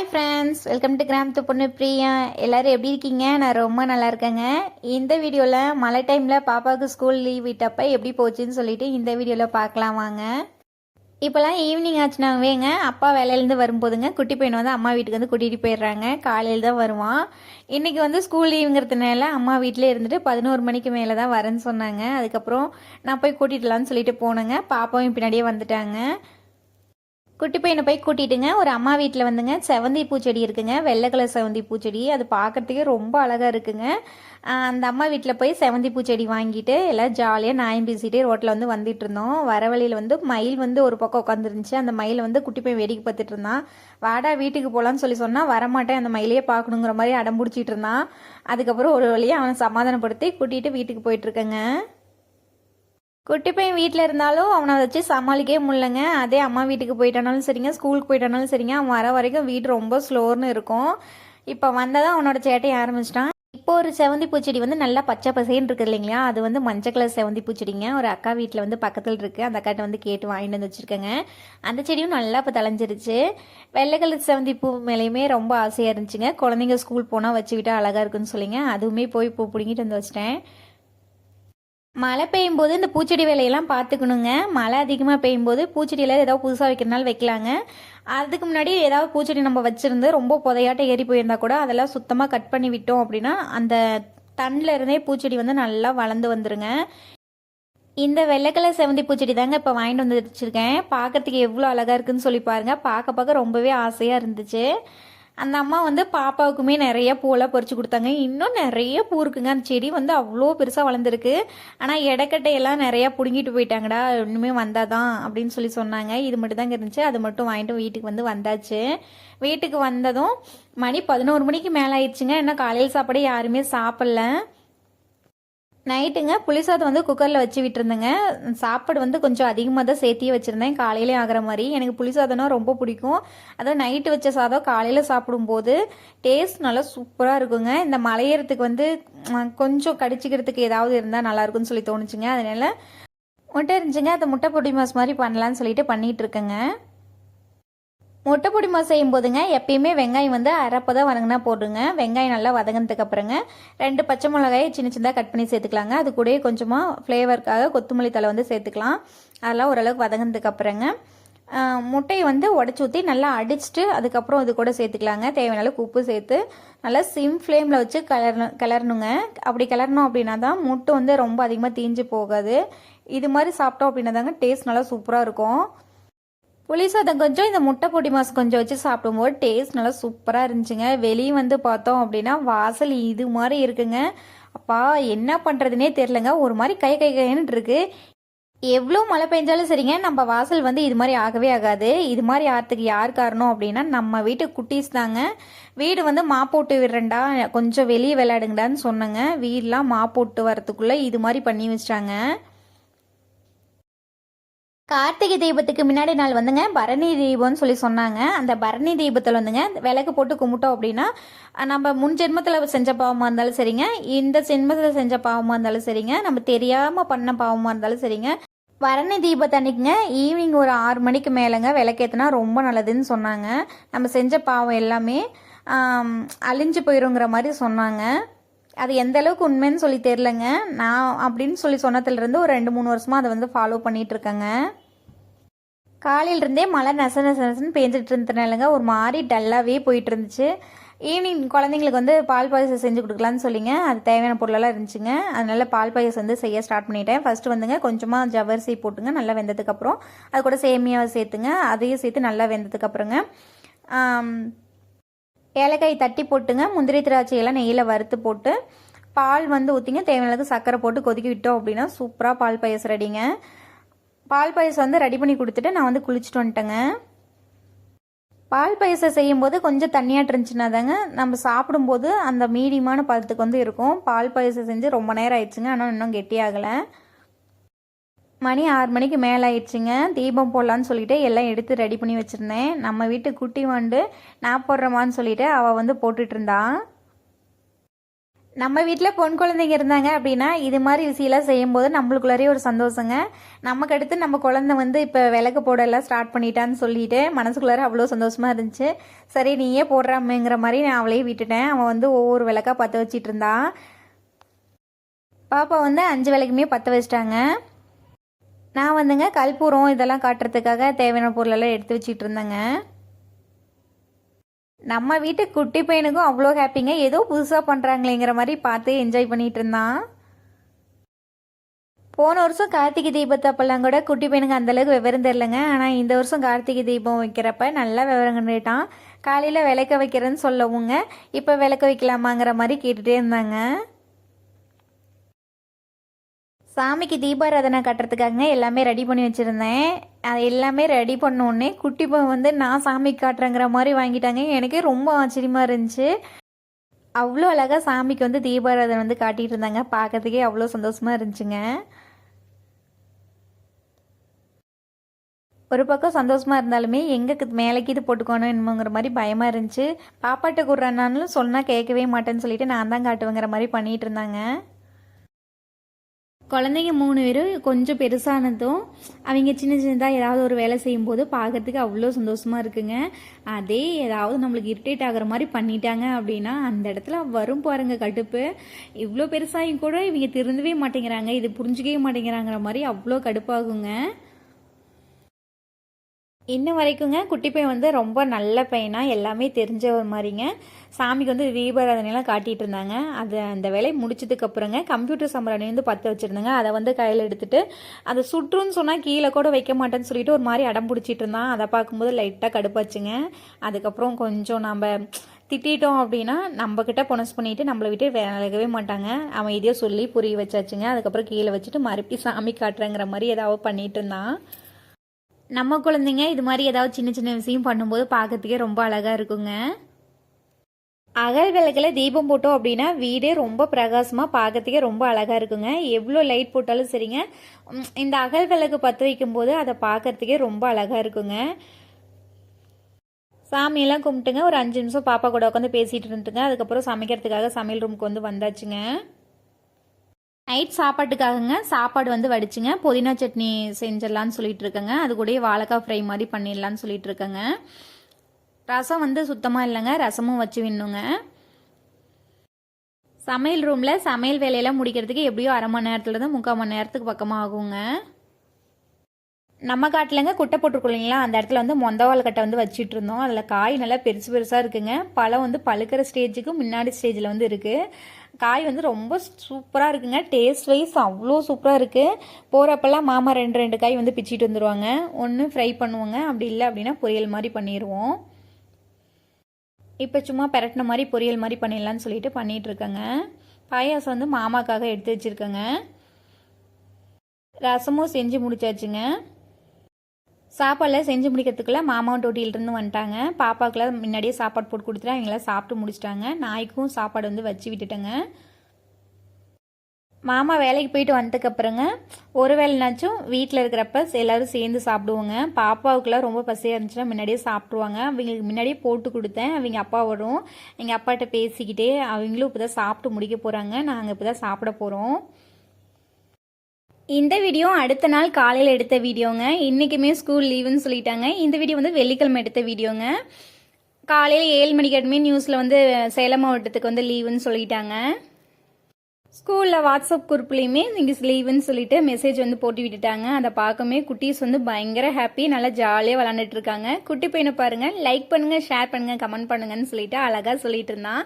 Hi friends, welcome to கிராமத்து பொண்ணு பிரியா. எல்லோரும் எப்படி இருக்கீங்க? நான் ரொம்ப நல்லா இருக்கேங்க. இந்த வீடியோவில் மழை டைமில் பாப்பாவுக்கு ஸ்கூல் லீவ் விட்டப்போ எப்படி போச்சுன்னு சொல்லிட்டு இந்த வீடியோவில் பார்க்கலாம் வாங்க. இப்போலாம் ஈவினிங் ஆச்சுனாவேங்க அப்பா வேலையிலேருந்து வரும்போதுங்க குட்டி பையனை வந்து அம்மா வீட்டுக்கு வந்து கூட்டிகிட்டு போயிடுறாங்க. காலையில் தான் வருவான். இன்றைக்கி வந்து ஸ்கூல் லீவுங்கிறதுனால அம்மா வீட்டிலே இருந்துட்டு 11 மணிக்கு மேலே தான் வரேன்னு சொன்னாங்க. அதுக்கப்புறம் நான் போய் கூட்டிகிட்டுலான்னு சொல்லிட்டு போனேங்க. பாப்பாவும் பின்னாடியே வந்துட்டாங்க. குட்டி பையனை போய் கூட்டிட்டுங்க ஒரு அம்மா வீட்டில் வந்துங்க செவந்தி பூச்செடி இருக்குங்க, வெள்ளை கலர் செவந்தி பூச்செடி. அது பார்க்குறதுக்கே ரொம்ப அழகாக இருக்குங்க. அந்த அம்மா வீட்டில் போய் செவந்தி பூச்செடி வாங்கிட்டு எல்லாம் ஜாலியாக நாயம் பேசிகிட்டே ரோட்டில் வந்து வந்துட்டு இருந்தோம். வர வழியில் வந்து மயில் வந்து ஒரு பக்கம் உட்காந்துருந்துச்சு. அந்த மயில் வந்து குட்டி பையன் வேடிக்கை பார்த்துட்டு இருந்தான். வாடா வீட்டுக்கு போகலான்னு சொன்னால் வரமாட்டேன், அந்த மயிலையே பார்க்கணுங்கிற மாதிரி அடம் பிடிச்சிட்டு இருந்தான். அதுக்கப்புறம் ஒரு வழியாக அவனை சமாதானப்படுத்தி கூட்டிகிட்டு வீட்டுக்கு போயிட்டுருக்கேங்க. குட்டி பையன் வீட்டில் இருந்தாலும் அவனை வச்சு சமாளிக்கவே முடியலங்க. அதே அம்மா வீட்டுக்கு போயிட்டானாலும் சரிங்க, ஸ்கூலுக்கு போயிட்டானாலும் சரிங்க, அவன் வர வரைக்கும் வீடு ரொம்ப ஸ்லோர்னு இருக்கும். இப்போ வந்ததான் அவனோட சேட்டையை ஆரம்பிச்சிட்டான். இப்போ ஒரு செவந்தி பூச்செடி வந்து நல்லா பச்சை பசேன்னு இருக்குது இல்லைங்களா, அது வந்து மஞ்சள் கலர் செவந்தி பூச்செடிங்க. ஒரு அக்கா வீட்டில் வந்து பக்கத்தில் இருக்குது, அந்த அக்காட்ட வந்து கேட்டு வாங்கிட்டு வந்து வச்சுருக்கேங்க. அந்த செடியும் நல்லா இப்போ தலைஞ்சிருச்சு. வெள்ளை கலர் செவந்தி பூ மேலேயுமே ரொம்ப ஆசையாக இருந்துச்சுங்க. குழந்தைங்க ஸ்கூல் போனால் வச்சுக்கிட்டா அழகாக இருக்குன்னு சொல்லிங்க, அதுவுமே போய் பூ பிடிங்கிட்டு வந்து வச்சிட்டேன். மழை பெய்யும் போது இந்த பூச்செடி வேலையெல்லாம் பார்த்துக்கணுங்க. மழை அதிகமாக பெய்யும் போது பூச்செடியில் ஏதாவது புதுசாக வைக்கிறனால வைக்கலாங்க. அதுக்கு முன்னாடி ஏதாவது பூச்செடி நம்ம வச்சுருந்து ரொம்ப புதையாட்ட ஏறி போயிருந்தா கூட அதெல்லாம் சுத்தமாக கட் பண்ணி விட்டோம் அப்படின்னா அந்த தண்டில் இருந்தே பூச்செடி வந்து நல்லா வளர்ந்து வந்துருங்க. இந்த வெள்ளை கலர் செவந்தி பூச்செடி தாங்க இப்போ வாங்கிட்டு வந்து வச்சுருக்கேன். பார்க்கறதுக்கு எவ்வளோ அழகாக இருக்குன்னு சொல்லி பாருங்கள். பார்க்க ரொம்பவே ஆசையாக இருந்துச்சு. அந்த அம்மா வந்து பாப்பாவுக்குமே நிறைய பூவெல்லாம் பறித்து கொடுத்தாங்க. இன்னும் நிறைய பூ இருக்குங்க. அந்த செடி வந்து அவ்வளோ பெருசாக வளர்ந்துருக்கு. ஆனால் இடக்கட்டையெல்லாம் நிறையா பிடுங்கிட்டு போயிட்டாங்கடா, இன்னுமே வந்தாதான் அப்படின்னு சொல்லி சொன்னாங்க. இது மட்டும் தாங்க இருந்துச்சு. அது மட்டும் வாங்கிட்டு வீட்டுக்கு வந்து வந்தாச்சு. வீட்டுக்கு வந்ததும் மணி 11 மணிக்கு மேலே ஆயிடுச்சுங்க. இன்னும் காலையில் சாப்பாடு யாருமே சாப்பிடல. நைட்டுங்க புளிசாதம் வந்து குக்கரில் வச்சு விட்டுருந்தேங்க. சாப்பாடு வந்து கொஞ்சம் அதிகமாக தான் சேர்த்தியே வச்சுருந்தேன், காலையிலே ஆகிற மாதிரி. எனக்கு புளிசாதம்னா ரொம்ப பிடிக்கும். அதாவது நைட்டு வச்ச சாதம் காலையில் சாப்பிடும்போது டேஸ்ட் நல்லா சூப்பராக இருக்குங்க. இந்த மலையேறத்துக்கு வந்து கொஞ்சம் கடிச்சிக்கிறதுக்கு ஏதாவது இருந்தால் நல்லாயிருக்குன்னு சொல்லி தோணுச்சுங்க. அதனால முட்டை இருந்துச்சுங்க, அதை முட்டை பொடி மாஸ் மாதிரி பண்ணலான்னு சொல்லிட்டு பண்ணிகிட்டு இருக்கேங்க. முட்டை பொடி மாஸ் செய்யும் போதுங்க எப்பயுமே வெங்காயம் வந்து அரைப்போ தான் வதங்கினா போடுங்க. வெங்காயம் நல்லா வதங்கினதுக்கு அப்புறங்க 2 பச்சை மிளகாயை சின்ன சின்னதாக கட் பண்ணி சேர்த்துக்கலாங்க. அது கூட கொஞ்சமாக ஃப்ளேவருக்காக கொத்தமல்லி தழை வந்து சேர்த்துக்கலாம். அதெல்லாம் ஓரளவுக்கு வதங்கினதுக்கு அப்புறங்க முட்டையை வந்து உடச்சி ஊற்றி நல்லா அடிச்சுட்டு அதுக்கப்புறம் இது கூட சேர்த்துக்கலாங்க. தேவையான அளவுக்கு உப்பு சேர்த்து நல்லா சிம் ஃப்ளேமில் வச்சு கிளறணுங்க. அப்படி கிளறணும் அப்படின்னா தான் முட்டை வந்து ரொம்ப அதிகமாக தீஞ்சு போகாது. இது மாதிரி சாப்பிட்டோம் அப்படின்னா தாங்க டேஸ்ட் நல்லா சூப்பராக இருக்கும். புளி சாதம் கொஞ்சம் இந்த முட்டை பொடி மாஸ் கொஞ்சம் வச்சு சாப்பிடும்போது டேஸ்ட் நல்லா சூப்பராக இருந்துச்சுங்க. வெளியே வந்து பார்த்தோம் அப்படின்னா வாசல் இது மாதிரி இருக்குங்க. அப்பா என்ன பண்ணுறதுனே தெரிலங்க, ஒரு மாதிரி கைன்னு இருக்கு. எவ்வளோ மழை பெஞ்சாலும் சரிங்க, நம்ம வாசல் வந்து இது மாதிரி ஆகவே ஆகாது. இது மாதிரி ஆகிறதுக்கு யார் காரணம் அப்படின்னா நம்ம வீட்டு குட்டீஸ் தாங்க. வீடு வந்து மாப்போட்டு விடுறேன்டா, கொஞ்சம் வெளியே விளையாடுங்கடான்னு சொன்னேங்க. வீடெலாம் மாப்போட்டு வரத்துக்குள்ளே இது மாதிரி பண்ணி வச்சிட்டாங்க. கார்த்திகை தீபத்துக்கு முன்னாடி நாள் வந்துங்க பரணி தீபம்னு சொல்லி சொன்னாங்க. அந்த பரணி தீபத்தில் வந்துங்க விளக்கு போட்டு கும்பிட்டோம் அப்படின்னா நம்ம முன் ஜென்மத்தில் செஞ்ச பாவமாக இருந்தாலும் சரிங்க, இந்த ஜென்மத்தில் செஞ்ச பாவமாக இருந்தாலும் சரிங்க, நம்ம தெரியாமல் பண்ண பாவமாக இருந்தாலும் சரிங்க, பரணி தீபத்தன்னைக்குங்க ஈவினிங் ஒரு 6 மணிக்கு மேலேங்க விளக்கேற்றினா ரொம்ப நல்லதுன்னு சொன்னாங்க. நம்ம செஞ்ச பாவம் எல்லாமே அழிஞ்சு போயிருங்கிற மாதிரி சொன்னாங்க. அது எந்த அளவுக்கு உண்மைன்னு சொல்லி தெரிலங்க. நான் அப்படின்னு சொல்லி சொன்னதுலேருந்து ஒரு 2-3 வருஷமாக அதை வந்து ஃபாலோ பண்ணிகிட்ருக்கேங்க. காலையிலேருந்தே மழை நெசன்னு பேஞ்சிட்டு இருந்ததுனாலங்க ஒரு மாதிரி டல்லாகவே போயிட்டு இருந்துச்சு. ஈவினிங் குழந்தைங்களுக்கு வந்து பால் பாயசம் செஞ்சு கொடுக்கலான்னு சொல்லிங்க, அது தேவையான பொருளெல்லாம் இருந்துச்சுங்க. அதனால பால் பாயசம் வந்து செய்ய ஸ்டார்ட் பண்ணிட்டேன். ஃபஸ்ட்டு வந்துங்க கொஞ்சமாக ஜவ்வரிசி போட்டுங்க, நல்லா வெந்ததுக்கப்புறம் அது கூட சேமியாவை சேர்த்துங்க, அதையும் சேர்த்து நல்லா வெந்ததுக்கப்புறங்க ஏலக்காய் தட்டி போட்டுங்க, முந்திரி திராட்சையெல்லாம் நெய்யில் வறுத்து போட்டு பால் வந்து ஊற்றிங்க, தேவையான சர்க்கரை போட்டு கொதிக்க விட்டோம் அப்படின்னா சூப்பராக பால் பாயசம் ரெடிங்க. பால் பாயசம் வந்து ரெடி பண்ணி கொடுத்துட்டு நான் வந்து குளிச்சுட்டு வந்துட்டேங்க. பால் பாயசம் செய்யும்போது கொஞ்சம் தண்ணியாட்டு இருந்துச்சுன்னா தாங்க நம்ம சாப்பிடும்போது அந்த மீடியமான பதத்துக்கு வந்து இருக்கும். பால் பாயசம் செஞ்சு ரொம்ப நேரம் ஆயிடுச்சுங்க, ஆனால் இன்னும் கெட்டியாகலை. மணி 6 மணிக்கு மேலே ஆயிடுச்சுங்க. தீபம் போடலான்னு சொல்லிட்டு எல்லாம் எடுத்து ரெடி பண்ணி வச்சுருந்தேன். நம்ம வீட்டு குட்டி வந்து நான் போடுறமான்னு சொல்லிட்டு அவள் வந்து போட்டுட்டு இருந்தா. நம்ம வீட்டில் பொன் குழந்தைங்க இருந்தாங்க அப்படின்னா இது மாதிரி விஷயம்லாம் செய்யும்போது நம்மளுக்குள்ளாரே ஒரு சந்தோஷங்க. நமக்கு அடுத்து நம்ம குழந்தை வந்து இப்போ விளக்கு போடலாம் ஸ்டார்ட் பண்ணிட்டான்னு சொல்லிட்டு மனசுக்குள்ளார அவ்வளோ சந்தோஷமாக இருந்துச்சு. சரி நீயே போடுறாமேங்கிற மாதிரி நான் அவளையே விட்டுட்டேன். அவன் வந்து ஒவ்வொரு விளக்கா பற்ற வச்சிட்டு இருந்தான். பாப்பா வந்து 5 விளக்குமே பற்ற வச்சிட்டாங்க. நான் வந்துங்க கற்பூரம் இதெல்லாம் காட்டுறதுக்காக தேவையான பொருளெல்லாம் எடுத்து வச்சிட்டு இருந்தேங்க. நம்ம வீட்டு குட்டி பையனுக்கும் அவ்வளோ ஹாப்பிங்க. ஏதோ புதுசாக பண்ணுறாங்களேங்கிற மாதிரி பார்த்து என்ஜாய் பண்ணிகிட்டு இருந்தான். போன வருஷம் கார்த்திகை தீபத்தை அப்பெல்லாம் கூட குட்டி பையனுக்கு அந்தளவுக்கு விவரம் தெரிலங்க. ஆனால் இந்த வருஷம் கார்த்திகை தீபம் வைக்கிறப்ப நல்லா விவரம் கண்டுட்டான். காலையில் விளக்க வைக்கிறேன்னு சொல்லவுங்க இப்போ விளக்க வைக்கலாமாங்கிற மாதிரி கேட்டுகிட்டே இருந்தாங்க. சாமிக்கு தீபாராதனை கட்டுறதுக்காக எல்லாமே ரெடி பண்ணி வச்சுருந்தேன். அது எல்லாமே ரெடி பண்ணோடனே குட்டி பையன் வந்து நான் சாமிக்கு காட்டுறேங்கிற மாதிரி வாங்கிட்டாங்க. எனக்கே ரொம்ப ஆச்சரியமாக இருந்துச்சு. அவ்வளோ அழகாக சாமிக்கு வந்து தீபாராதனை வந்து காட்டிகிட்டு இருந்தாங்க. பார்க்கறதுக்கே அவ்வளோ சந்தோஷமாக இருந்துச்சுங்க. ஒரு பக்கம் சந்தோஷமாக இருந்தாலுமே எங்கே மேலேக்கு இது போட்டுக்கணும் என்னமோங்கிற மாதிரி பயமாக இருந்துச்சு. பாப்பாட்ட கூடுறானாலும் சொன்னால் கேட்கவே மாட்டேன்னு சொல்லிட்டு நான் தான் காட்டுவேங்கிற மாதிரி பண்ணிகிட்டு இருந்தாங்க. குழந்தைங்க 3 பேரும் கொஞ்சம் பெருசானதும் அவங்க சின்ன சின்னதாக ஏதாவது ஒரு வேலை செய்யும்போது பார்க்கறதுக்கு அவ்வளோ சந்தோஷமாக இருக்குங்க. அதே ஏதாவது நம்மளுக்கு இரிட்டேட் ஆகிற மாதிரி பண்ணிட்டாங்க அப்படின்னா அந்த இடத்துல வரும் பாருங்க கடுப்பு. இவ்வளோ பெருசாயும் கூட இவங்க திருந்தவே மாட்டேங்கிறாங்க, இது புரிஞ்சிக்கவே மாட்டேங்கிறாங்கிற மாதிரி அவ்வளோ கடுப்பாகுங்க. இன்ன வரைக்குங்க குட்டி பையன் வந்து ரொம்ப நல்ல பையனாக எல்லாமே தெரிஞ்ச ஒரு மாதிரிங்க. சாமிக்கு வந்து தீபாராதனையெல்லாம் காட்டிகிட்டு இருந்தாங்க. அது அந்த வேலையை முடிச்சதுக்கப்புறங்க கம்ப்யூட்டர் சம்பராணி வந்து பற்ற வச்சுருந்தாங்க. அதை வந்து கையில் எடுத்துகிட்டு அதை சுற்றுன்னு சொன்னால் கீழே கூட வைக்க மாட்டேன்னு சொல்லிட்டு ஒரு மாதிரி அடம் பிடிச்சிட்டு இருந்தான். அதை பார்க்கும்போது லைட்டாக கடுப்பாச்சுங்க. அதுக்கப்புறம் கொஞ்சம் நம்ம திட்டோம் அப்படின்னா நம்மக்கிட்ட பொனஸ் பண்ணிவிட்டு நம்மளை விட்டு விலகவே மாட்டாங்க. அவன் இதையோ சொல்லி புரிய வச்சாச்சுங்க. அதுக்கப்புறம் கீழே வச்சுட்டு மறுபடியும் சாமி காட்டுறேங்கிற மாதிரி ஏதாவது பண்ணிகிட்டு இருந்தான். நம்ம குழந்தைங்க இது மாதிரி ஏதாவது சின்ன சின்ன விஷயம் பண்ணும்போது பார்க்கறதுக்கே ரொம்ப அழகாக இருக்குங்க. அகல் விளக்கில் தீபம் போட்டோம் அப்படின்னா வீடே ரொம்ப பிரகாசமாக பார்க்கறதுக்கே ரொம்ப அழகாக இருக்குங்க. எவ்வளோ லைட் போட்டாலும் சரிங்க, இந்த அகல் விளக்கு பற்ற வைக்கும்போது அதை பார்க்கறதுக்கே ரொம்ப அழகாக இருக்குங்க. சாமியெல்லாம் கும்பிட்டுங்க ஒரு 5 நிமிஷம் பாப்பா கூட உட்காந்து பேசிகிட்டு இருந்துட்டுங்க. அதுக்கப்புறம் சமைக்கிறதுக்காக சமையல் ரூமுக்கு வந்து வந்தாச்சுங்க. நைட் சாப்பாட்டுக்காகங்க சாப்பாடு வந்து வடிச்சுங்க புதினா சட்னி செஞ்சிடலான்னு சொல்லிட்டு இருக்கேங்க. அது கூட வாழைக்காய் ஃப்ரை மாதிரி பண்ணிடலான்னு சொல்லிட்டு இருக்கேங்க. ரசம் வந்து சுத்தமாக இல்லைங்க, ரசமும் வச்சு விண்ணுங்க. சமையல் ரூமில் சமையல் வேலையெல்லாம் முடிக்கிறதுக்கு எப்படியோ 1/2 மணி நேரத்துலேருந்து 3/4 மணி நேரத்துக்கு பக்கமாக ஆகுங்க. நம்ம காட்டிலங்க குட்டை போட்டிருக்கோம் இல்லைங்களா, அந்த இடத்துல வந்து மொந்தவாள் கட்டை வந்து வச்சுட்டு இருந்தோம். அதில் காய் நல்லா பெருசு பெருசாக இருக்குங்க. பழம் வந்து பழுக்கிற ஸ்டேஜுக்கு முன்னாடி ஸ்டேஜில் வந்து இருக்குது. காய் வந்து ரொம்ப சூப்பராக இருக்குங்க. டேஸ்ட் வைஸ் அவ்வளோ சூப்பராக இருக்குது. போகிறப்பெல்லாம் மாமா 2 காய் வந்து பிச்சிட்டு வந்துடுவாங்க. ஒன்று ஃப்ரை பண்ணுவோங்க, அப்படி இல்லை அப்படின்னா பொரியல் மாதிரி பண்ணிடுவோம். இப்போ சும்மா பெரட்டின மாதிரி பொரியல் மாதிரி பண்ணிடலான்னு சொல்லிட்டு பண்ணிகிட்ருக்கேங்க. பாயாசம் வந்து மாமாக்காக எடுத்து வச்சுருக்கேங்க. ரசமும் செஞ்சு முடிச்சாச்சுங்க. சாப்பாடெல்லாம் செஞ்சு முடிக்கிறதுக்குள்ள மாமாவும் டோட்டியிலிருந்து வந்துட்டாங்க. பாப்பாக்கெல்லாம் முன்னாடியே சாப்பாடு போட்டு கொடுத்துட்டு அவங்களாம் சாப்பிட்டு முடிச்சிட்டாங்க. நாய்க்கும் சாப்பாடு வந்து வச்சு விட்டுட்டேங்க. மாமா வேலைக்கு போயிட்டு வந்ததுக்கப்புறங்க ஒரு வேலைனாச்சும் வீட்டில் இருக்கிறப்ப எல்லோரும் சேர்ந்து சாப்பிடுவோங்க. பாப்பாவுக்குலாம் ரொம்ப பசியாக இருந்துச்சுன்னா முன்னாடியே சாப்பிடுவாங்க. அவங்களுக்கு முன்னாடியே போட்டு கொடுத்தேன். அவங்க அப்பா வரும், எங்கள் அப்பாட்ட பேசிக்கிட்டே அவங்களும் இப்போ தான் சாப்பிட்டு முடிக்க போகிறாங்க. நாங்கள் இப்போ தான் சாப்பிட போகிறோம். இந்த வீடியோ அடுத்த நாள் காலையில் எடுத்த வீடியோங்க. இன்றைக்குமே ஸ்கூல் லீவுன்னு சொல்லிட்டாங்க. இந்த வீடியோ வந்து வெள்ளிக்கிழமை எடுத்த வீடியோங்க. காலையில் 7 மணிக்கு நியூஸில் வந்து சேலம் மாவட்டத்துக்கு வந்து லீவுன்னு சொல்லிட்டாங்க. ஸ்கூலில் வாட்ஸ்அப் குரூப்லேயுமே இங்கே லீவுன்னு சொல்லிட்டு மெசேஜ் வந்து போட்டு விட்டுட்டாங்க. அதை பார்க்கவே குட்டீஸ் வந்து பயங்கர ஹாப்பி, நல்லா ஜாலியாக விளாண்டுட்டு இருக்காங்க. குட்டி பையனை பாருங்கள், லைக் பண்ணுங்கள், ஷேர் பண்ணுங்கள், கமெண்ட் பண்ணுங்கன்னு சொல்லிட்டு அழகாக சொல்லிட்டு இருந்தான்.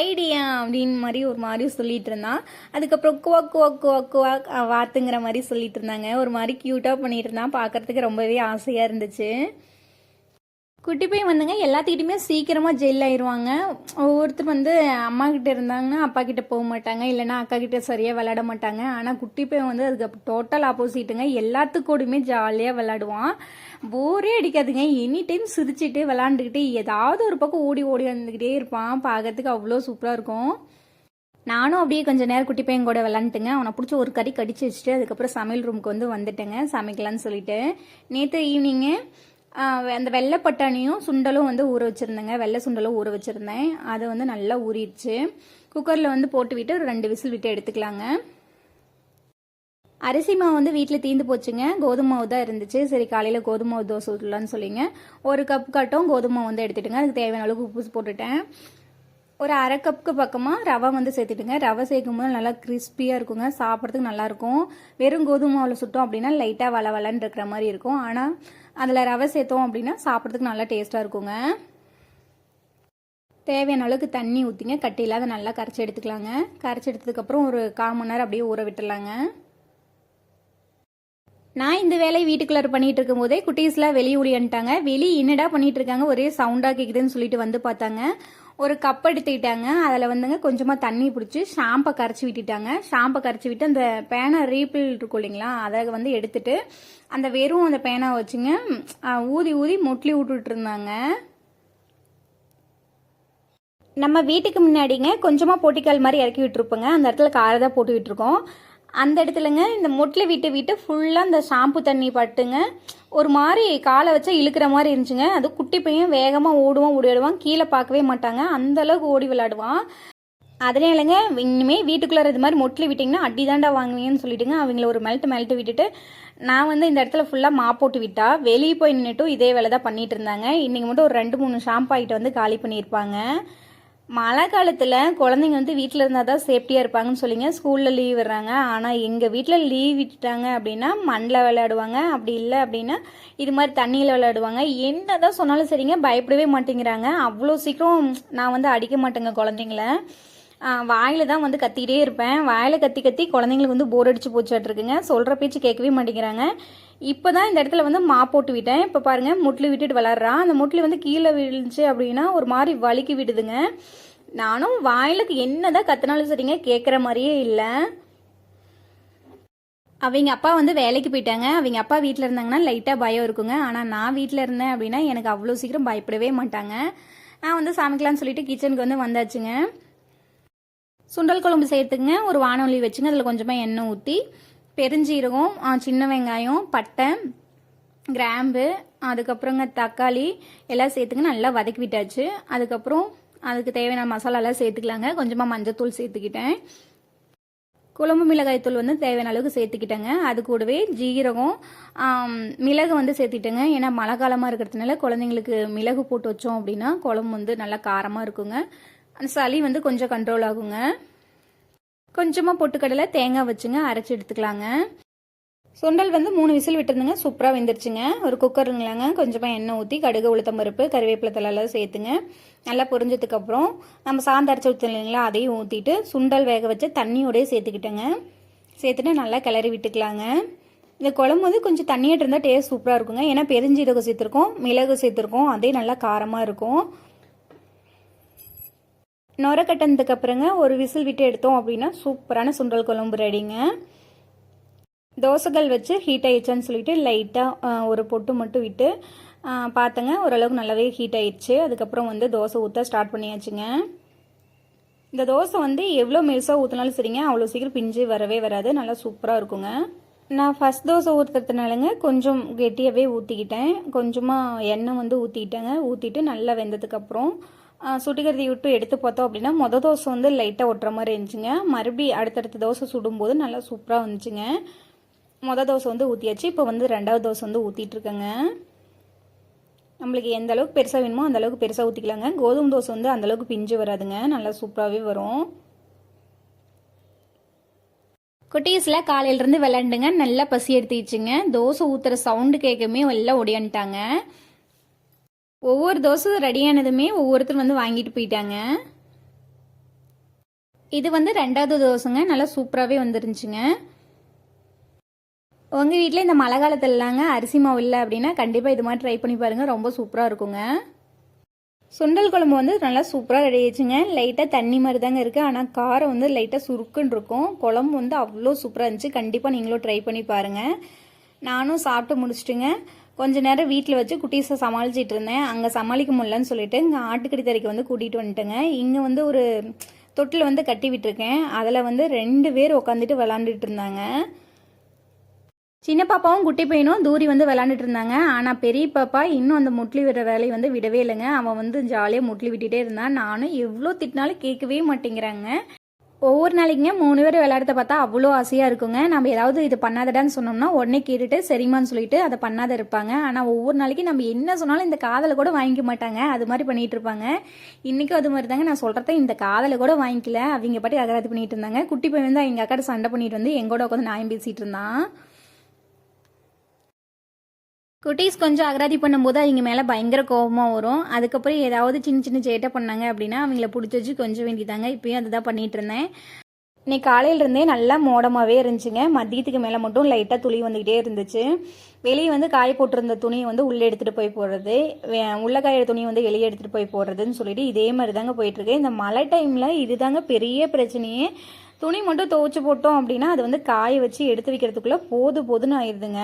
ஐடியா அப்படின்னு மாதிரி ஒரு மாதிரி சொல்லிட்டு இருந்தான். அதுக்கப்புறம் குவா குவா குவா குவா வாத்துங்கிற மாதிரி சொல்லிட்டு இருந்தாங்க. ஒரு மாதிரி க்யூட்டாக பண்ணிட்டு இருந்தான். பார்க்கறதுக்கு ரொம்பவே ஆசையாக இருந்துச்சு. குட்டி பையன் வந்துங்க எல்லாத்துக்கிட்டையுமே சீக்கிரமாக ஜெயில் ஆயிடுவாங்க. ஒவ்வொருத்தர் வந்து அம்மா கிட்ட இருந்தாங்கன்னா அப்பா கிட்ட போக மாட்டாங்க, இல்லைன்னா அக்கா கிட்ட சரியாக விளையாட மாட்டாங்க. ஆனால் குட்டி பையன் வந்து அதுக்கு டோட்டல் ஆப்போசிட்டுங்க. எல்லாத்துக்கூடயுமே ஜாலியாக விளையாடுவான். போரே அடிக்காதுங்க. எனி டைம் சிரிச்சுட்டு விளாண்டுக்கிட்டு ஏதாவது ஒரு பக்கம் ஓடி ஓடி வந்துக்கிட்டே இருப்பான். பார்க்கறதுக்கு அவ்வளோ சூப்பராக இருக்கும். நானும் அப்படியே கொஞ்சம் நேரம் குட்டி பையன் கூட விளாண்டுட்டுங்க. அவனை பிடிச்சி ஒரு கடி கடிச்சு வச்சுட்டு அதுக்கப்புறம் சமையல் ரூமுக்கு வந்து வந்துட்டேங்க சமைக்கலான்னு சொல்லிட்டு. நேற்று ஈவினிங்கு அந்த வெள்ளை பட்டாணியும் சுண்டலும் வந்து ஊற வச்சுருந்தேங்க. வெள்ளை சுண்டலும் ஊற வச்சுருந்தேன். அது வந்து நல்லா ஊறிடுச்சு. குக்கரில் வந்து போட்டு விட்டு ஒரு 2 விசில் விட்டு எடுத்துக்கலாங்க. அரிசி மாவு வந்து வீட்டில் தீந்து போச்சுங்க. கோதுமை மாவு தான் இருந்துச்சு. சரி காலையில் கோதுமை மாவு தோசை ஊற்றலான்னு சொல்லிங்க 1 கப் கட்டும் கோதுமை மாவு வந்து எடுத்துட்டுங்க. அதுக்கு தேவையான அளவுக்கு உப்பு போட்டுட்டேன். ஒரு 1/2 கப்புக்கு பக்கமாக ரவை வந்து சேர்த்துட்டுங்க. ரவை சேர்க்கும் போது நல்லா கிறிஸ்பியாக இருக்குங்க, சாப்பிட்றதுக்கு நல்லாயிருக்கும். வெறும் கோதுமை மாவில் சுட்டோம் அப்படின்னா லைட்டாக வளன்னு இருக்கிற மாதிரி இருக்கும். ஆனால் அதில் ரவை சேர்த்தோம் அப்படின்னா சாப்பிட்றதுக்கு நல்லா டேஸ்ட்டாக இருக்குங்க. தேவையான அளவுக்கு தண்ணி ஊற்றிங்க, கட்டி இல்லாத நல்லா கரைச்சி எடுத்துக்கலாங்க. கரைச்சி எடுத்ததுக்கப்புறம் ஒரு 1/4 மணி நேரம் அப்படியே ஊற விட்டுடலாங்க. நான் இந்த வேலையை வீட்டுக்குள்ளார பண்ணிட்டு இருக்கும் போதே குட்டீஸ்லாம் வெளியே ஓடிட்டாங்க. என்னடா பண்ணிட்டு இருக்காங்க, ஒரே சவுண்டா கேக்குதுன்னு சொல்லிட்டு வந்து பார்த்தாங்க. ஒரு கப் எடுத்துக்கிட்டாங்க. அதில் வந்துங்க கொஞ்சமாக தண்ணி பிடிச்சி ஷாம்பை கரைச்சி விட்டுட்டாங்க. ஷாம்பை கரைச்சி விட்டு அந்த பேனை ரீபில் இருக்கும் இல்லைங்களா, அதை வந்து எடுத்துட்டு அந்த வெறும் அந்த பேனை வச்சுங்க ஊதி ஊதி மொட்லி விட்டுட்டு இருந்தாங்க. நம்ம வீட்டுக்கு முன்னாடிங்க கொஞ்சமாக போட்டிக்கால் மாதிரி இறக்கி விட்டுருப்போங்க. அந்த இடத்துல காரை தான் போட்டு விட்டுருக்கோம். அந்த இடத்துலங்க இந்த மொட்டில் விட்டு ஃபுல்லாக அந்த ஷாம்பு தண்ணி பட்டுங்க ஒரு மாதிரி காலை வச்சா இழுக்கிற மாதிரி இருந்துச்சுங்க. அது குட்டி பையன் வேகமாக ஓடிடுவான், கீழே பார்க்கவே மாட்டாங்க, அந்த அளவுக்கு ஓடி விளையாடுவான். அதனாலங்க இனிமேல் வீட்டுக்குள்ளே இது மாதிரி மொட்டில் விட்டிங்கன்னா அடி தாண்டா வாங்குவீங்கன்னு சொல்லிட்டுங்க அவங்கள ஒரு மெல்ட்டு விட்டுட்டு நான் வந்து இந்த இடத்துல ஃபுல்லாக மா போட்டு விட்டா வெளியே போய் நின்றுட்டும் இதே வேலை தான் பண்ணிட்டு இருந்தாங்க. இன்றைக்கி மட்டும் ஒரு 2-3 ஷாம்பு ஆகிட்டு வந்து காலி பண்ணியிருப்பாங்க. மழை காலத்தில் குழந்தைங்க வந்து வீட்டில் இருந்தால் தான் சேஃப்டியாக இருப்பாங்கன்னு சொல்லிங்க ஸ்கூலில் லீவ் விடுறாங்க. ஆனால் எங்கள் வீட்டில் லீவ் விட்டுட்டாங்க அப்படின்னா மண்ணில் விளையாடுவாங்க, அப்படி இல்லை அப்படின்னா இது மாதிரி தண்ணியில் விளையாடுவாங்க. என்ன தான் சொன்னாலும் சரிங்க பயப்படவே மாட்டேங்கிறாங்க. அவ்வளோ சீக்கிரம் நான் வந்து அடிக்க மாட்டேங்க குழந்தைங்கள. வாயில் தான் வந்து கத்திக்கிட்டே இருப்பேன். வாயில் கத்தி குழந்தைங்களுக்கு வந்து போர் அடிச்சு போச்சாட்ருக்குங்க. சொல்கிற பேச்சு கேட்கவே மாட்டேங்கிறாங்க. இப்போ தான் இந்த இடத்துல வந்து மா போட்டு விட்டேன். இப்போ பாருங்கள் முட்லி விட்டுட்டு விளாட்றான். அந்த முட்லி வந்து கீழே விழுந்துச்சு அப்படின்னா ஒரு மாதிரி வலிக்கு விடுதுங்க. நானும் வாயிலுக்கு என்ன தான் கத்தினாலும் சரிங்க கேட்குற மாதிரியே இல்லை. அவங்க அப்பா வந்து வேலைக்கு போயிட்டாங்க. அவங்க அப்பா வீட்டில் இருந்தாங்கன்னா லைட்டாக பயம் இருக்குங்க. ஆனால் நான் வீட்டில் இருந்தேன் அப்படின்னா எனக்கு அவ்வளோ சீக்கிரம் பயப்படவே மாட்டாங்க. நான் வந்து சமைக்கலான்னு சொல்லிட்டு கிச்சனுக்கு வந்து வந்தாச்சுங்க. சுண்டல் குழம்பு சேர்த்துக்குங்க. ஒரு வானொலி வச்சுங்க. அதில் கொஞ்சமாக எண்ணெய் ஊற்றி பெருஞ்சீரகம், சின்ன வெங்காயம், பட்டை, கிராம்பு, அதுக்கப்புறங்க தக்காளி எல்லாம் சேர்த்துங்க நல்லா வதக்கி விட்டாச்சு. அதுக்கப்புறம் அதுக்கு தேவையான மசாலாலாம் சேர்த்துக்கலாங்க. கொஞ்சமாக மஞ்சத்தூள் சேர்த்துக்கிட்டேன். குழம்பு மிளகாய் தூள் வந்து தேவையான அளவுக்கு சேர்த்துக்கிட்டேங்க. அது கூடவே ஜீரகம், மிளகு வந்து சேர்த்துட்டேங்க. ஏன்னா மழை காலமாக இருக்கிறதுனால குழந்தைங்களுக்கு மிளகு போட்டு வச்சோம் அப்படின்னா குழம்பு வந்து நல்லா காரமாக இருக்குங்க. அந்த சளி வந்து கொஞ்சம் கண்ட்ரோல் ஆகுங்க. கொஞ்சமாக பொட்டுக்கடலை, தேங்காய் வச்சுங்க அரைச்சி எடுத்துக்கலாங்க. சுண்டல் வந்து 3 விசில் விட்டுருந்துங்க. சூப்பராக வெந்துருச்சுங்க. ஒரு குக்கருங்களாங்க கொஞ்சமாக எண்ணெய் ஊற்றி கடுகு, உளுத்தம் பருப்பு, கறிவேப்பிலை தலை சேர்த்துங்க. நல்லா பொரிஞ்சதுக்கப்புறம் நம்ம சாந்து அரைச்சி ஊற்றோம் இல்லைங்களா, அதையும் ஊற்றிட்டு சுண்டல் வேக வச்சு தண்ணியோடய சேர்த்துக்கிட்டேங்க. சேர்த்துட்டு நல்லா கிளறி விட்டுக்கலாங்க. இந்த குழம்பு வந்து கொஞ்சம் தண்ணியாட்டு இருந்தால் டேஸ்ட் சூப்பராக இருக்குங்க. ஏன்னா பெருஞ்சீரகம் சேர்த்துருக்கோம், மிளகு சேர்த்துருக்கோம், அதே நல்லா காரமாக இருக்கும். நுர கட்டினதுக்கு அப்புறங்க ஒரு விசில் விட்டு எடுத்தோம் அப்படின்னா சூப்பரான சுண்டல் குழம்பு ரெடிங்க. தோசைகள் வச்சு ஹீட் ஆயிடுச்சான்னு சொல்லிட்டு லைட்டாக ஒரு பொட்டு மட்டும் விட்டு பார்த்தங்க, ஓரளவுக்கு நல்லாவே ஹீட் ஆயிடுச்சு. அதுக்கப்புறம் வந்து தோசை ஊற்ற ஸ்டார்ட் பண்ணியாச்சுங்க. இந்த தோசை வந்து எவ்வளோ மெல்சாக ஊற்றினாலும் சரிங்க அவ்வளோ சீக்கிரம் பிஞ்சு வரவே வராது, நல்லா சூப்பராக இருக்குங்க. நான் ஃபஸ்ட் தோசை ஊற்றுறதுனாலங்க கொஞ்சம் கெட்டியாகவே ஊற்றிக்கிட்டேன். கொஞ்சமாக எண்ணெய் வந்து ஊற்றிக்கிட்டேங்க. ஊற்றிட்டு நல்லா வெந்ததுக்கப்புறம் சுட்டுக்கறி விட்டு எடுத்து பார்த்தோம் அப்படின்னா தோசை வந்து லைட்டாக ஒட்டுற மாதிரி இருந்துச்சுங்க. மறுபடியும் அடுத்தடுத்த தோசை சுடும்போது நல்லா சூப்பராக வந்துச்சுங்க. தோசை வந்து ஊற்றியாச்சு. இப்போ வந்து 2வது தோசை வந்து ஊற்றிட்டுருக்கேங்க. நம்மளுக்கு எந்த அளவுக்கு பெருசாக வேணுமோ அந்த அளவுக்கு பெருசாக ஊற்றிக்கலாங்க. கோதுமை தோசை வந்து அந்தளவுக்கு பிஞ்சு வராதுங்க, நல்லா சூப்பராகவே வரும். குட்டீஸில் காலையிலேருந்து விளாண்டுங்க நல்லா பசி எடுத்துச்சுங்க. தோசை ஊற்றுற சவுண்டு கேட்கமே எல்லாம் ஒடியான்ட்டாங்க. ஒவ்வொரு தோசை ரெடியானதுமே ஒவ்வொருத்தர் வந்து வாங்கிட்டு போயிட்டாங்க. இது வந்து 2வது தோசைங்க, நல்லா சூப்பராகவே வந்துருந்துச்சுங்க. உங்கள் வீட்டில் இந்த மழை காலத்துலலாங்க அரிசி மாவு இல்லை அப்படின்னா கண்டிப்பாக இது மாதிரி ட்ரை பண்ணி பாருங்கள், ரொம்ப சூப்பராக இருக்குங்க. சுண்டல் குழம்பு வந்து நல்லா சூப்பராக ரெடி ஆயிடுச்சுங்க. லைட்டாக தண்ணி மாதிரி தாங்க இருக்குது, ஆனால் காரம் வந்து லைட்டாக சுருக்குன்னு இருக்கும். குழம்பு வந்து அவ்வளோ சூப்பராக இருந்துச்சு. கண்டிப்பாக நீங்களும் ட்ரை பண்ணி பாருங்கள். நானும் சாப்பிட்டு முடிச்சுட்டுங்க கொஞ்ச நேரம் வீட்டில் வச்சு குட்டீஸை சமாளிச்சிட்டு இருந்தேன். அங்கே சமாளிக்க முடியலன்னு சொல்லிட்டு இங்கே ஆட்டுக்கறி தறிக்கு வந்து கூட்டிகிட்டு வந்துட்டேங்க. இங்கே வந்து ஒரு தொட்டில் வந்து கட்டி விட்டுருக்கேன். அதில் வந்து 2 பேர் உட்காந்துட்டு விளாண்டுட்டு இருந்தாங்க. சின்ன பாப்பாவும் குட்டி பையனும் தூரி வந்து விளாண்டுட்டு இருந்தாங்க. ஆனால் பெரிய பாப்பா இன்னும் அந்த முட்லி விடுற வேலையை வந்து விடவே இல்லைங்க. அவன் வந்து ஜாலியாக முட்லி விட்டுட்டே இருந்தான். நானும் எவ்வளோ திட்டினாலும் கேட்கவே மாட்டேங்கிறாங்க. ஒவ்வொரு நாளைக்குங்க 3 பேர் விளையாடுறத பார்த்தா அவ்வளோ ஆசையாக இருக்குங்க. நம்ம ஏதாவது இது பண்ணாதடான்னு சொன்னோம்னா உடனே கேட்டுட்டு சரிமான்னு சொல்லிட்டு அதை பண்ணாத இருப்பாங்க. ஆனால் ஒவ்வொரு நாளைக்கு நம்ம என்ன சொன்னாலும் இந்த காதலை கூட வாங்கிக்க மாட்டாங்க. அது மாதிரி பண்ணிட்டு இருப்பாங்க. இன்றைக்கும் அது மாதிரி தாங்க. நான் சொல்கிறத இந்த காதலை கூட வாங்கிக்கல. அவங்க பாட்டி அகராதி பண்ணிட்டு இருந்தாங்க. குட்டி பையன் வந்து எங்கள் அக்காட்ட சண்டை பண்ணிட்டு வந்து எங்கூட உட்காந்து நியாயம் பேசிகிட்டு இருந்தான். குட்டீஸ் கொஞ்சம் அகராதி பண்ணும்போது அவங்க மேலே பயங்கர கோபமாக வரும். அதுக்கப்புறம் ஏதாவது சின்ன சின்ன சேட்டை பண்ணாங்க அப்படின்னா அவங்கள பிடிச்சி வச்சு கொஞ்சம் வேண்டியதாங்க. இப்பயும் அதுதான் பண்ணிட்டு இருந்தேன். இன்னைக்கு காலையிலேருந்தே நல்லா மோடமாகவே இருந்துச்சுங்க. மதியத்துக்கு மேலே மட்டும் லைட்டாக துளி வந்துக்கிட்டே இருந்துச்சு. வெளியே வந்து காய போட்டிருந்த துணியை வந்து உள்ளே எடுத்துகிட்டு போய் போடுறது, உள்ள காயிற துணியை வந்து வெளியே எடுத்துகிட்டு போய் போடுறதுன்னு சொல்லிட்டு இதே மாதிரி தாங்க போயிட்டுருக்கு. இந்த மழை டைமில் இது தாங்க பெரிய பிரச்சனையே. துணி மட்டும் துவைச்சி போட்டோம் அப்படின்னா அது வந்து காய வச்சு எடுத்து வைக்கிறதுக்குள்ளே போதுன்னு ஆயிடுதுங்க.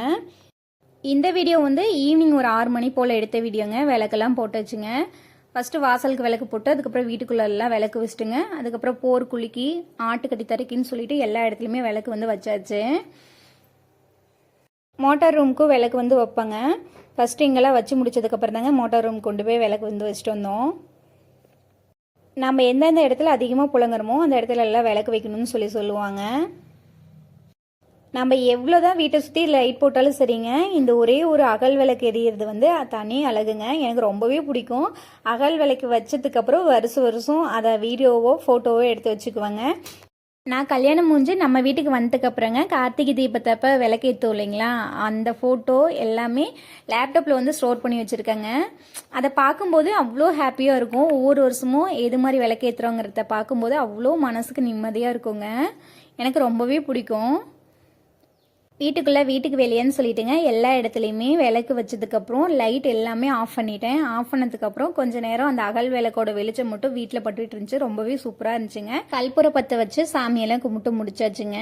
இந்த வீடியோ வந்து ஈவினிங் ஒரு 6 மணி போல் எடுத்த வீடியோங்க. விளக்கெல்லாம் போட்டு வச்சுங்க. ஃபஸ்ட்டு வாசலுக்கு விளக்கு போட்டு அதுக்கப்புறம் வீட்டுக்குள்ளெல்லாம் விளக்கு வச்சுட்டுங்க. அதுக்கப்புறம் போர் குலுக்கி ஆட்டுக்கட்டி தரைக்குன்னு சொல்லிட்டு எல்லா இடத்துலையுமே விளக்கு வந்து வச்சாச்சு. மோட்டார் ரூமுக்கும் விளக்கு வந்து வைப்பாங்க. ஃபஸ்ட்டு இங்கெல்லாம் வச்சு முடிச்சதுக்கப்புறம் தாங்க மோட்டார் ரூம் கொண்டு போய் விளக்கு வந்து வச்சுட்டு வந்தோம். நம்ம எந்தெந்த இடத்துல அதிகமாக புழங்குறோமோ அந்த இடத்துல எல்லாம் விளக்கு வைக்கணும்னு சொல்லுவாங்க. நம்ம எவ்வளோதான் வீட்டை சுற்றி லைட் போட்டாலும் சரிங்க, இந்த ஒரே ஒரு அகல் விளக்கு எரியறது வந்து தனி அழகுங்க. எனக்கு ரொம்பவே பிடிக்கும். அகல் விளக்கு வச்சதுக்கப்புறம் வருஷம் அதை வீடியோவோ ஃபோட்டோவோ எடுத்து வச்சுக்குவாங்க. நான் கல்யாணம் முடிஞ்சு நம்ம வீட்டுக்கு வந்ததுக்கப்புறங்க கார்த்திகை தீபத்தப்ப விளக்கு ஏற்றோம் இல்லைங்களா, அந்த ஃபோட்டோ எல்லாமே லேப்டாப்பில் வந்து ஸ்டோர் பண்ணி வச்சுருக்கேங்க. அதை பார்க்கும்போது அவ்வளோ ஹாப்பியாக இருக்கும். ஒவ்வொரு வருஷமும் எது மாதிரி விளக்கு ஏற்றுறோங்கிறத பார்க்கும்போது அவ்வளோ மனசுக்கு நிம்மதியாக இருக்குங்க. எனக்கு ரொம்பவே பிடிக்கும். வீட்டுக்கு வெளியேன்னு சொல்லிட்டுங்க எல்லா இடத்துலையுமே விளக்கு வச்சதுக்கப்புறம் லைட் எல்லாமே ஆஃப் பண்ணிட்டேன். ஆஃப் பண்ணதுக்கப்புறம் கொஞ்சம் நேரம் அந்த அகல் விளக்கோட வெளிச்சம் மட்டும் வீட்டில் பட்டுட்டு இருந்துச்சு. ரொம்பவே சூப்பராக இருந்துச்சுங்க. கற்பூர பற்ற வச்சு சாமியெல்லாம் கும்பிட்டு முடிச்சாச்சுங்க.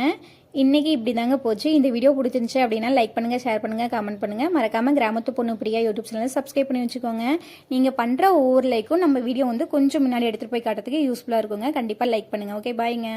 இன்னைக்கு இப்படி தாங்க போச்சு. இந்த வீடியோ பிடிச்சிருந்துச்சு அப்படின்னா லைக் பண்ணுங்கள், ஷேர் பண்ணுங்கள், கமெண்ட் பண்ணுங்கள். மறக்காமல் கிராமத்து பொண்ணு பிரியா யூடியூப் சேனலை சப்ஸ்கிரைப் பண்ணி வச்சுக்கோங்க. நீங்கள் பண்ணுற ஒவ்வொரு லைக்கும் நம்ம வீடியோ வந்து கொஞ்சம் முன்னாடி எடுத்துகிட்டு போய் காட்டுறதுக்கு யூஸ்ஃபுல்லாக இருக்குங்க. கண்டிப்பாக லைக் பண்ணுங்கள். ஓகே, பாய்ங்க.